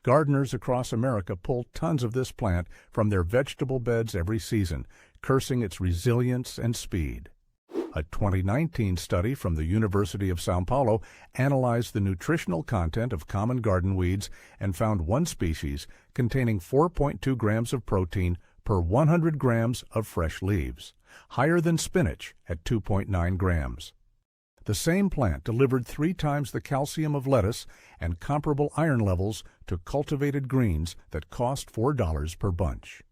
Gardeners across America pull tons of this plant from their vegetable beds every season, cursing its resilience and speed. A 2019 study from the University of São Paulo analyzed the nutritional content of common garden weeds and found one species containing 4.2 grams of protein per 100 grams of fresh leaves, higher than spinach at 2.9 grams. The same plant delivered 3 times the calcium of lettuce and comparable iron levels to cultivated greens that cost $4 per bunch.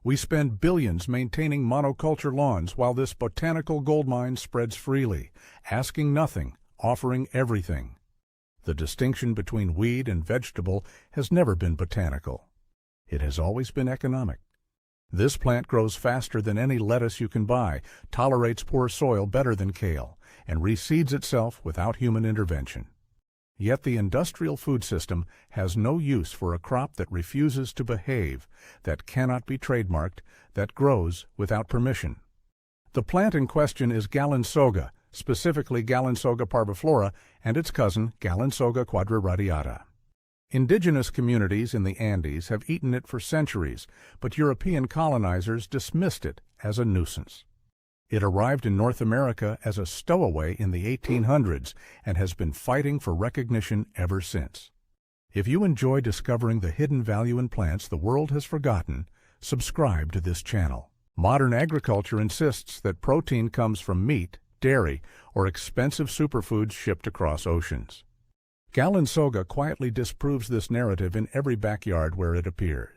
We spend billions maintaining monoculture lawns while this botanical goldmine spreads freely, asking nothing, offering everything. The distinction between weed and vegetable has never been botanical. It has always been economic. This plant grows faster than any lettuce you can buy, tolerates poor soil better than kale, and reseeds itself without human intervention. Yet the industrial food system has no use for a crop that refuses to behave, that cannot be trademarked, that grows without permission. The plant in question is Galinsoga, specifically Galinsoga parviflora, and its cousin Galinsoga quadriradiata. Indigenous communities in the Andes have eaten it for centuries, but European colonizers dismissed it as a nuisance. It arrived in North America as a stowaway in the 1800s and has been fighting for recognition ever since. If you enjoy discovering the hidden value in plants the world has forgotten, subscribe to this channel. Modern agriculture insists that protein comes from meat, dairy, or expensive superfoods shipped across oceans. Galinsoga quietly disproves this narrative in every backyard where it appears.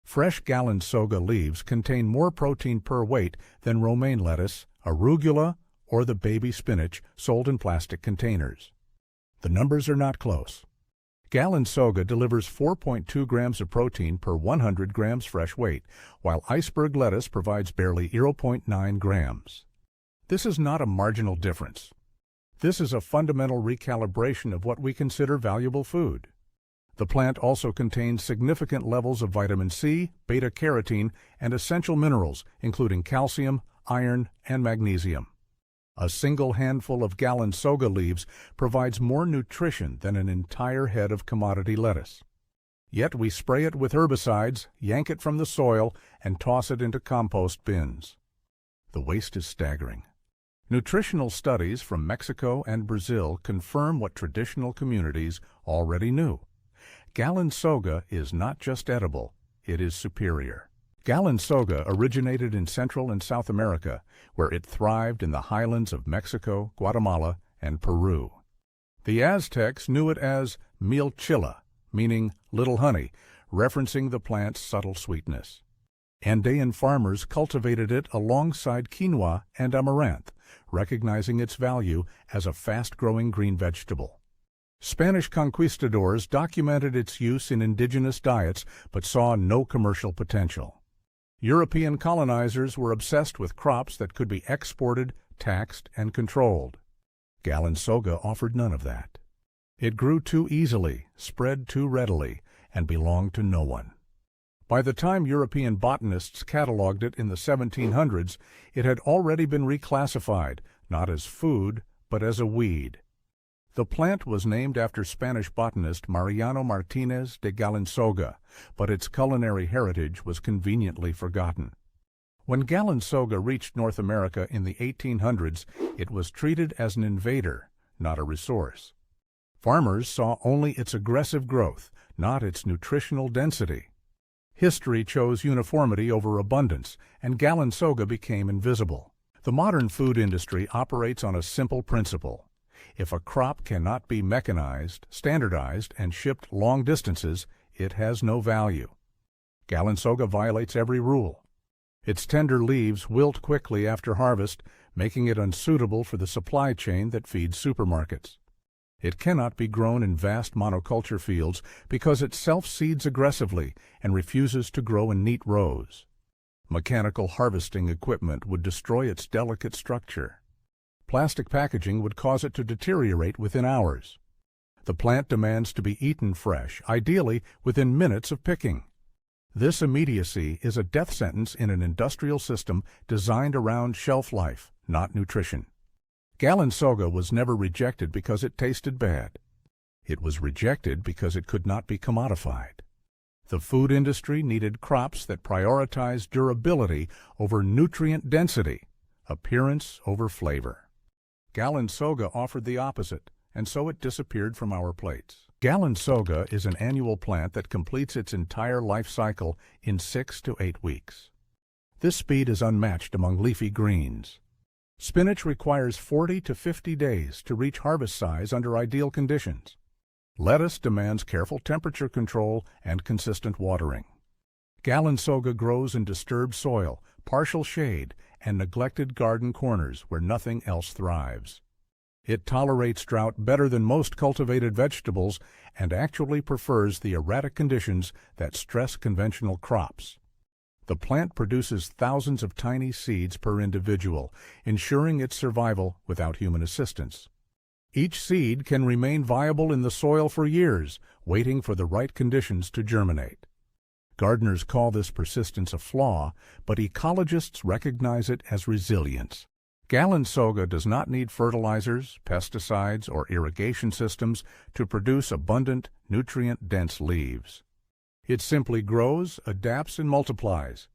Fresh Galinsoga leaves contain more protein per weight than romaine lettuce, arugula, or the baby spinach sold in plastic containers. The numbers are not close. Galinsoga delivers 4.2 grams of protein per 100 grams fresh weight, while iceberg lettuce provides barely 0.9 grams. This is not a marginal difference. This is a fundamental recalibration of what we consider valuable food. The plant also contains significant levels of vitamin C, beta-carotene, and essential minerals, including calcium, iron, and magnesium. A single handful of Galinsoga leaves provides more nutrition than an entire head of commodity lettuce. Yet we spray it with herbicides, yank it from the soil, and toss it into compost bins. The waste is staggering. Nutritional studies from Mexico and Brazil confirm what traditional communities already knew. Galinsoga is not just edible, it is superior. Galinsoga originated in Central and South America, where it thrived in the highlands of Mexico, Guatemala, and Peru. The Aztecs knew it as milchilla, meaning little honey, referencing the plant's subtle sweetness. Andean farmers cultivated it alongside quinoa and amaranth, recognizing its value as a fast-growing green vegetable. Spanish conquistadors documented its use in indigenous diets but saw no commercial potential. European colonizers were obsessed with crops that could be exported, taxed, and controlled. Galinsoga offered none of that. It grew too easily, spread too readily, and belonged to no one. By the time European botanists catalogued it in the 1700s, it had already been reclassified, not as food, but as a weed. The plant was named after Spanish botanist Mariano Martínez de Galinsoga, but its culinary heritage was conveniently forgotten. When Galinsoga reached North America in the 1800s, it was treated as an invader, not a resource. Farmers saw only its aggressive growth, not its nutritional density. History chose uniformity over abundance, and Galinsoga became invisible. The modern food industry operates on a simple principle. If a crop cannot be mechanized, standardized, and shipped long distances, it has no value. Galinsoga violates every rule. Its tender leaves wilt quickly after harvest, making it unsuitable for the supply chain that feeds supermarkets. It cannot be grown in vast monoculture fields because it self-seeds aggressively and refuses to grow in neat rows. Mechanical harvesting equipment would destroy its delicate structure. Plastic packaging would cause it to deteriorate within hours. The plant demands to be eaten fresh, ideally within minutes of picking. This immediacy is a death sentence in an industrial system designed around shelf life, not nutrition. Galinsoga was never rejected because it tasted bad. It was rejected because it could not be commodified. The food industry needed crops that prioritized durability over nutrient density, appearance over flavor. Galinsoga offered the opposite, and so it disappeared from our plates. Galinsoga is an annual plant that completes its entire life cycle in 6 to 8 weeks. This speed is unmatched among leafy greens. Spinach requires 40 to 50 days to reach harvest size under ideal conditions. Lettuce demands careful temperature control and consistent watering. Galinsoga grows in disturbed soil, partial shade, and neglected garden corners where nothing else thrives. It tolerates drought better than most cultivated vegetables and actually prefers the erratic conditions that stress conventional crops. The plant produces thousands of tiny seeds per individual, ensuring its survival without human assistance. Each seed can remain viable in the soil for years, waiting for the right conditions to germinate. Gardeners call this persistence a flaw, but ecologists recognize it as resilience. Galinsoga does not need fertilizers, pesticides, or irrigation systems to produce abundant, nutrient-dense leaves. It simply grows, adapts, and multiplies.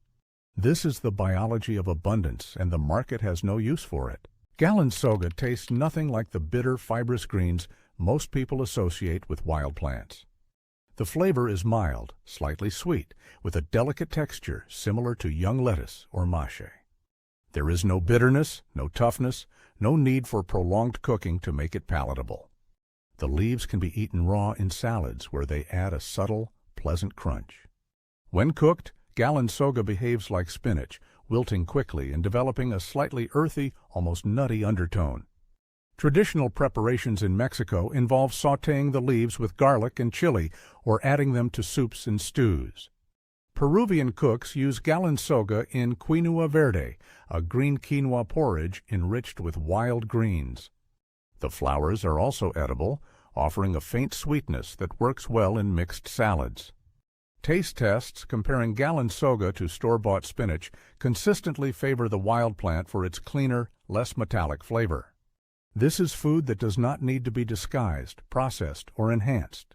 This is the biology of abundance, and the market has no use for it. Galinsoga tastes nothing like the bitter, fibrous greens most people associate with wild plants. The flavor is mild, slightly sweet, with a delicate texture similar to young lettuce or mâché. There is no bitterness, no toughness, no need for prolonged cooking to make it palatable. The leaves can be eaten raw in salads where they add a subtle, pleasant crunch. When cooked, Galinsoga behaves like spinach, wilting quickly and developing a slightly earthy, almost nutty undertone. Traditional preparations in Mexico involve sautéing the leaves with garlic and chili or adding them to soups and stews. Peruvian cooks use Galinsoga in quinoa verde, a green quinoa porridge enriched with wild greens. The flowers are also edible, offering a faint sweetness that works well in mixed salads. Taste tests comparing Galinsoga to store-bought spinach consistently favor the wild plant for its cleaner, less metallic flavor. This is food that does not need to be disguised, processed, or enhanced.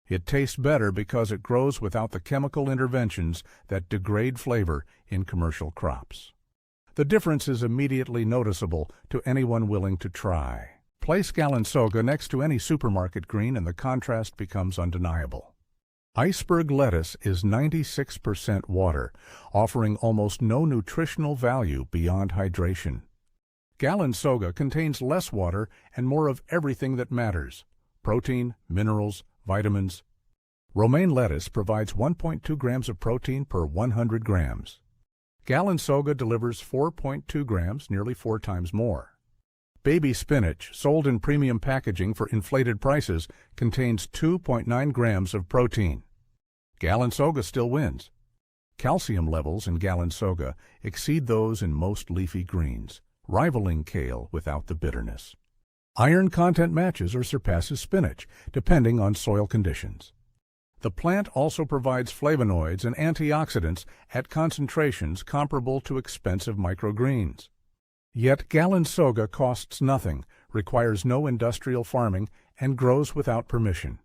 It tastes better because it grows without the chemical interventions that degrade flavor in commercial crops. The difference is immediately noticeable to anyone willing to try. Place Galinsoga next to any supermarket green and the contrast becomes undeniable. Iceberg lettuce is 96% water, offering almost no nutritional value beyond hydration. Galinsoga contains less water and more of everything that matters: protein, minerals, vitamins. Romaine lettuce provides 1.2 grams of protein per 100 grams. Galinsoga delivers 4.2 grams, nearly 4 times more. Baby spinach, sold in premium packaging for inflated prices, contains 2.9 grams of protein. Galinsoga still wins. Calcium levels in Galinsoga exceed those in most leafy greens, rivaling kale without the bitterness. Iron content matches or surpasses spinach, depending on soil conditions. The plant also provides flavonoids and antioxidants at concentrations comparable to expensive microgreens. Yet Galinsoga costs nothing, requires no industrial farming, and grows without permission.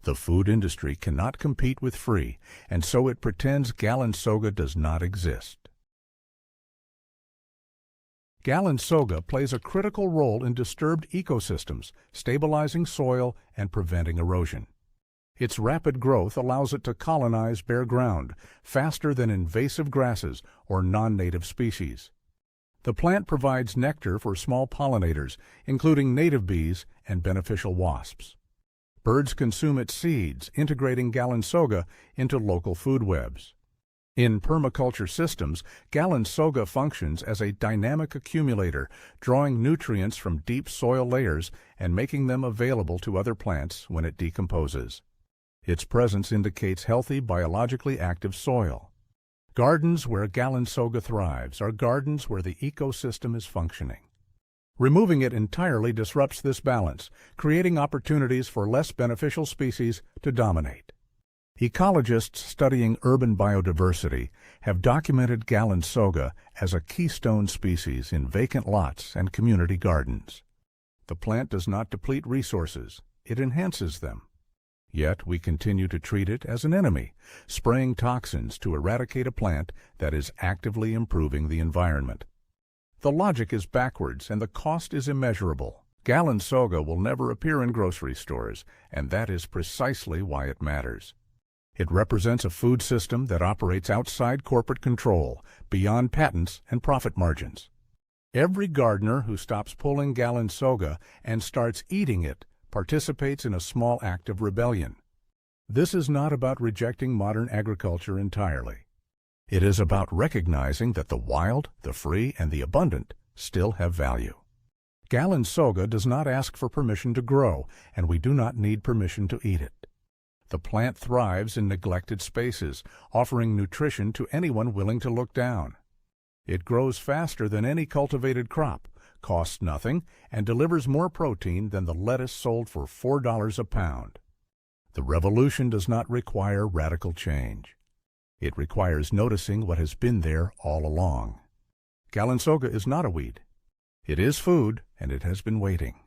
The food industry cannot compete with free, and so it pretends Galinsoga does not exist. Galinsoga plays a critical role in disturbed ecosystems, stabilizing soil and preventing erosion. Its rapid growth allows it to colonize bare ground faster than invasive grasses or non-native species. The plant provides nectar for small pollinators, including native bees and beneficial wasps. Birds consume its seeds, integrating Galinsoga into local food webs. In permaculture systems, Galinsoga functions as a dynamic accumulator, drawing nutrients from deep soil layers and making them available to other plants when it decomposes. Its presence indicates healthy, biologically active soil. Gardens where Galinsoga thrives are gardens where the ecosystem is functioning. Removing it entirely disrupts this balance, creating opportunities for less beneficial species to dominate. Ecologists studying urban biodiversity have documented Galinsoga as a keystone species in vacant lots and community gardens. The plant does not deplete resources. it enhances them. Yet we continue to treat it as an enemy, spraying toxins to eradicate a plant that is actively improving the environment. The logic is backwards and the cost is immeasurable. Galinsoga will never appear in grocery stores, and that is precisely why it matters. It represents a food system that operates outside corporate control, beyond patents and profit margins. Every gardener who stops pulling Galinsoga and starts eating it participates in a small act of rebellion. This is not about rejecting modern agriculture entirely. It is about recognizing that the wild, the free, and the abundant still have value. Galinsoga does not ask for permission to grow, and we do not need permission to eat it. The plant thrives in neglected spaces, offering nutrition to anyone willing to look down. It grows faster than any cultivated crop, costs nothing, and delivers more protein than the lettuce sold for $4 a pound. The revolution does not require radical change. It requires noticing what has been there all along. Galinsoga is not a weed. It is food, and it has been waiting.